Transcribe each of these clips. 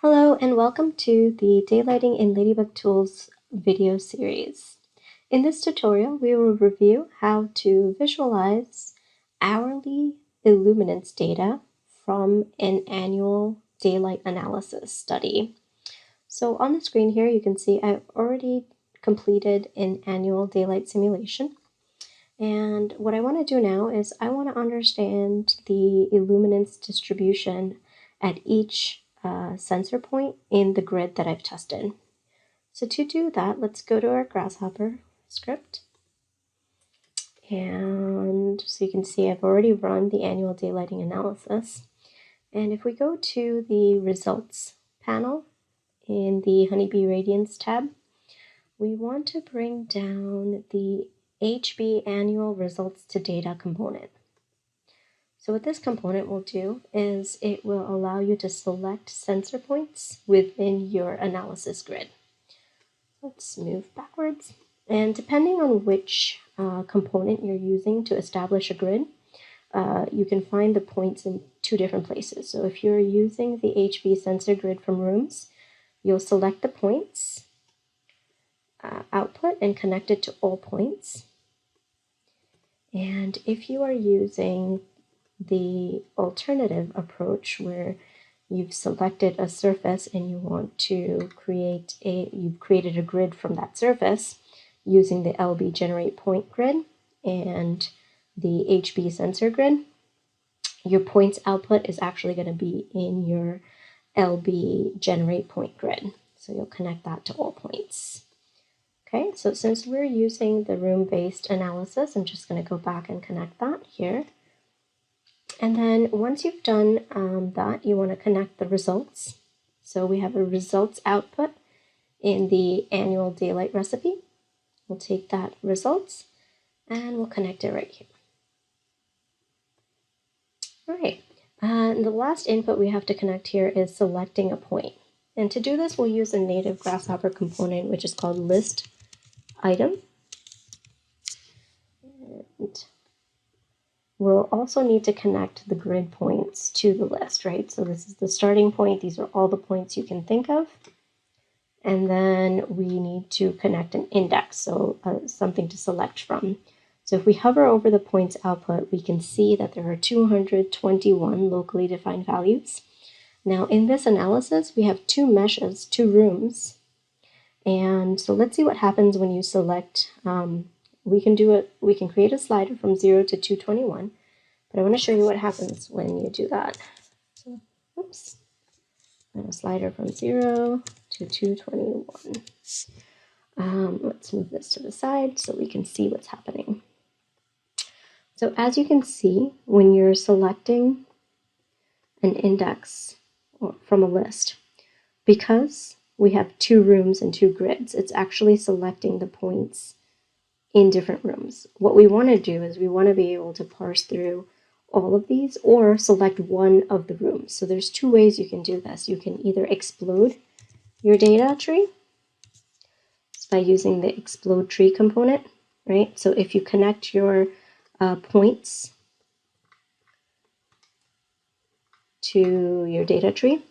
Hello and welcome to the Daylighting in Ladybug Tools video series. In this tutorial, we will review how to visualize hourly illuminance data from an annual daylight analysis study. So on the screen here, you can see I've already completed an annual daylight simulation. And what I want to do now is I want to understand the illuminance distribution at each sensor point in the grid that I've tested. So to do that, let's go to our Grasshopper script. And so you can see I've already run the annual daylighting analysis. And if we go to the results panel in the Honeybee Radiance tab, we want to bring down the HB annual results to data component. So what this component will do is it will allow you to select sensor points within your analysis grid. Let's move backwards. And depending on which component you're using to establish a grid, you can find the points in two different places. So if you're using the HB sensor grid from rooms, you'll select the points, output, and connect it to all points. And if you are using the alternative approach where you've selected a surface and you want to you've created a grid from that surface using the LB generate point grid and the HB sensor grid, your points output is actually going to be in your LB generate point grid. So you'll connect that to all points. Okay, so since we're using the room-based analysis, I'm just going to go back and connect that here. And then once you've done that, you want to connect the results. So we have a results output in the annual daylight recipe. We'll take that results and we'll connect it right here. All right, and the last input we have to connect here is selecting a point. And to do this, we'll use a native Grasshopper component, which is called list item. And we'll also need to connect the grid points to the list, right? So this is the starting point. These are all the points you can think of. And then we need to connect an index, so something to select from. So if we hover over the points output, we can see that there are 221 locally defined values. Now in this analysis, we have two meshes, two rooms. And so let's see what happens when you select, we can create a slider from 0 to 221, but I want to show you what happens when you do that. So, oops, and a slider from 0 to 221. Let's move this to the side so we can see what's happening. So as you can see, when you're selecting an index from a list, because we have two rooms and two grids, it's actually selecting the points in different rooms. What we want to do is we want to be able to parse through all of these or select one of the rooms. So there's two ways you can do this. You can either explode your data tree by using the explode tree component, right? So if you connect your points to your data tree,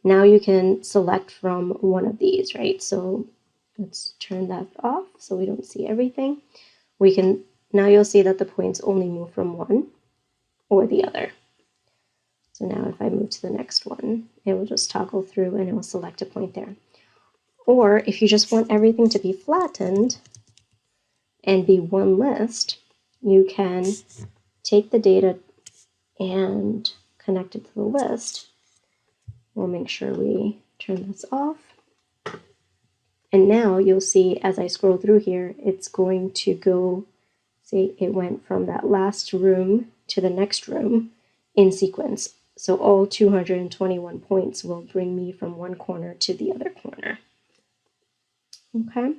now you can select from one of these, right? So let's turn that off so we don't see everything. Now you'll see that the points only move from one or the other. So now if I move to the next one, it will just toggle through and it will select a point there. Or if you just want everything to be flattened and be one list, you can take the data and connect it to the list. We'll make sure we turn this off. And now you'll see as I scroll through here, it's going to go, see, it went from that last room to the next room in sequence. So all 221 points will bring me from one corner to the other corner. Okay,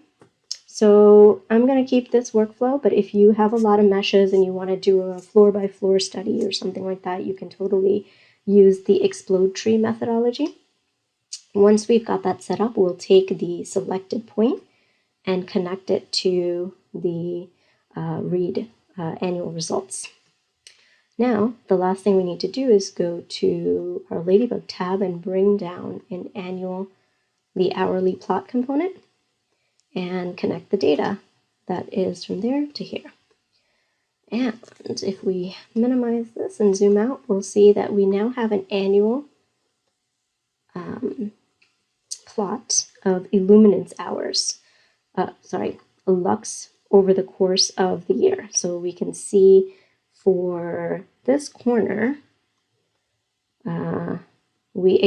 so I'm going to keep this workflow, but if you have a lot of meshes and you want to do a floor-by-floor study or something like that, you can totally use the explode tree methodology. Once we've got that set up, we'll take the selected point and connect it to the read annual results. Now, the last thing we need to do is go to our Ladybug tab and bring down an annual, the hourly plot component, and connect the data that is from there to here. And if we minimize this and zoom out, we'll see that we now have an annual plot of illuminance hours, lux over the course of the year. So we can see for this corner, we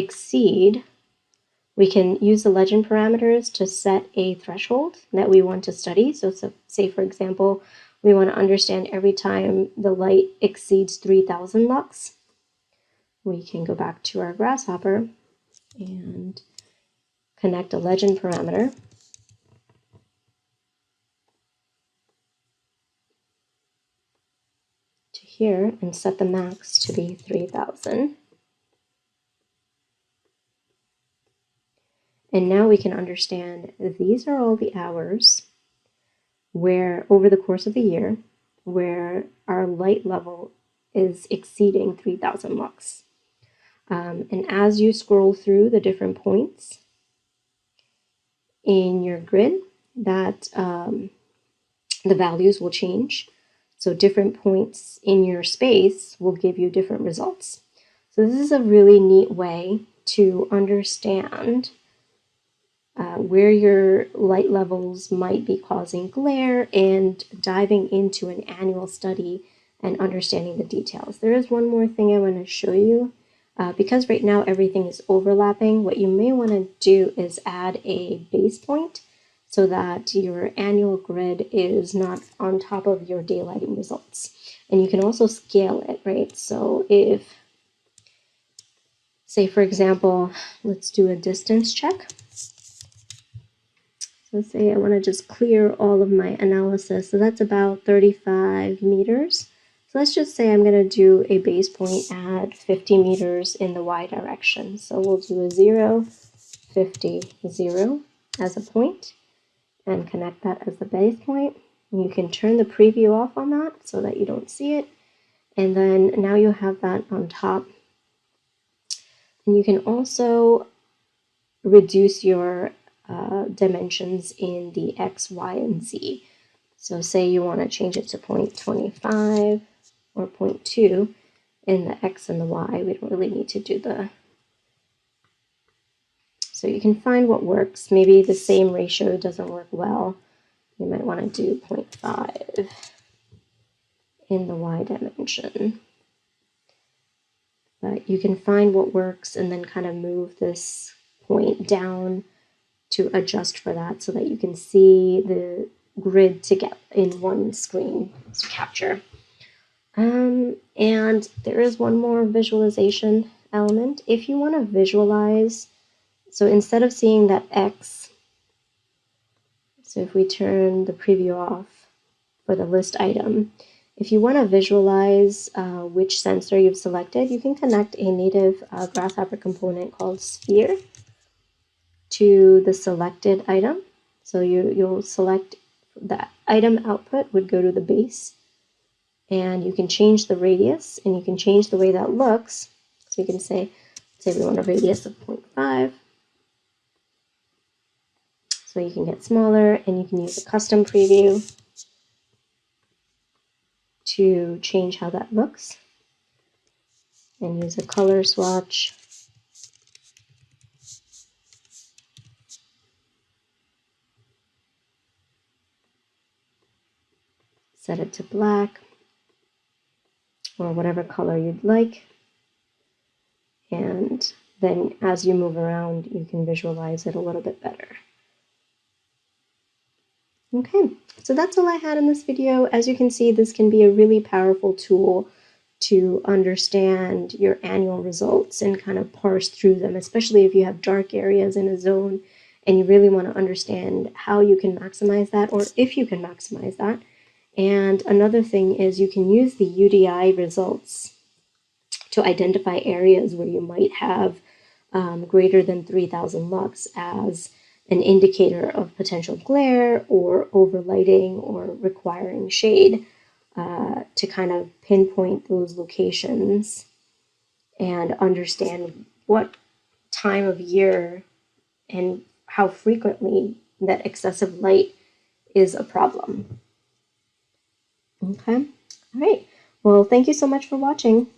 can use the legend parameters to set a threshold that we want to study. So say, for example, we want to understand every time the light exceeds 3000 lux. We can go back to our grasshopper and connect a legend parameter to here and set the max to be 3000. And now we can understand these are all the hours where, over the course of the year, where our light level is exceeding 3000 lux. And as you scroll through the different points in your grid, that the values will change. So different points in your space will give you different results. So this is a really neat way to understand where your light levels might be causing glare and diving into an annual study and understanding the details. There is one more thing I want to show you. Because right now everything is overlapping, what you may want to do is add a base point so that your annual grid is not on top of your daylighting results. And you can also scale it, right? So if, say for example, let's do a distance check. So say I want to just clear all of my analysis. So that's about 35 meters. So let's just say I'm going to do a base point at 50 meters in the y direction. So we'll do a 0, 50, 0 as a point and connect that as the base point. And you can turn the preview off on that so that you don't see it. And then now you have that on top. And you can also reduce your dimensions in the X, Y, and Z. So say you want to change it to 0.25 or 0.2 in the X and the Y. We don't really need to do the... So you can find what works. Maybe the same ratio doesn't work well. You might want to do 0.5 in the Y dimension. But you can find what works and then kind of move this point down to adjust for that so that you can see the grid to get in one screen to capture. And there is one more visualization element. If you want to visualize, so instead of seeing that X, so if we turn the preview off for the list item, if you want to visualize which sensor you've selected, you can connect a native Grasshopper component called sphere to the selected item. So you'll select the item output would go to the base, and you can change the radius and you can change the way that looks. So you can say we want a radius of 0.5. So you can get smaller, and you can use a custom preview to change how that looks and use a color swatch. Set it to black or whatever color you'd like. And then as you move around, you can visualize it a little bit better. Okay, so that's all I had in this video. As you can see, this can be a really powerful tool to understand your annual results and kind of parse through them, especially if you have dark areas in a zone and you really want to understand how you can maximize that, or if you can maximize that. And another thing is you can use the UDI results to identify areas where you might have greater than 3000 lux as an indicator of potential glare or overlighting or requiring shade. to kind of pinpoint those locations and understand what time of year and how frequently that excessive light is a problem. Okay, all right. Well, thank you so much for watching.